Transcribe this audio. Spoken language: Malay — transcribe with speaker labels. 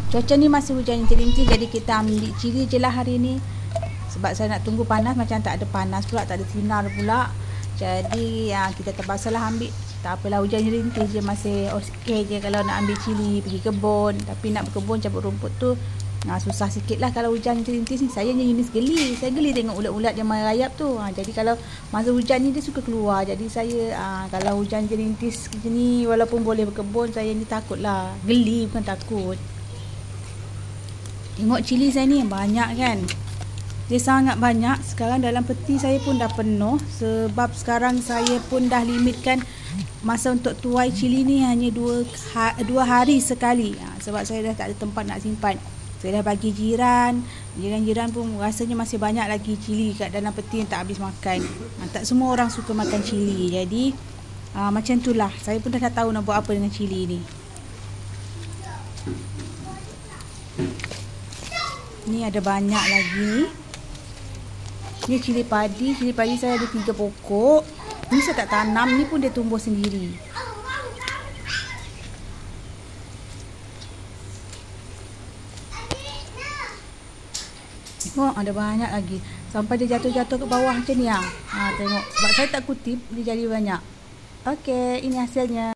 Speaker 1: Cuaca ni masih hujan rintik-rintik, jadi kita ambil cili je lah hari ni. Sebab saya nak tunggu panas, macam tak ada panas pula, tak ada sinar pula. Jadi kita terpaksa lah ambil. Tak apalah, hujan rintik je, masih okey je kalau nak ambil cili, pergi kebun. Tapi nak berkebun, cabut rumput tu susah sikit lah kalau hujan rintik ni. Saya jenis geli, saya geli tengok ulat-ulat yang merayap tu. Jadi kalau masa hujan ni dia suka keluar. Jadi saya kalau hujan rintis macam ni, walaupun boleh berkebun, saya ni takut lah. Geli, bukan takut. Tengok cili saya ni banyak kan. Dia sangat banyak. Sekarang dalam peti saya pun dah penuh. Sebab sekarang saya pun dah limitkan masa untuk tuai cili ni hanya 2 hari sekali. Sebab saya dah tak ada tempat nak simpan. Saya dah bagi jiran. Jiran-jiran pun rasanya masih banyak lagi cili kat dalam peti yang tak habis makan. Tak semua orang suka makan cili. Jadi macam itulah. Saya pun dah tahu nak buat apa dengan cili ni. Ni ada banyak lagi. Ni cili padi. Cili padi saya ada 3 pokok. Ni saya tak tanam. Ni pun dia tumbuh sendiri. Tengok ada banyak lagi. Sampai dia jatuh-jatuh ke bawah macam ni. Tengok. Sebab saya tak kutip, dia jadi banyak. Okey, ini hasilnya.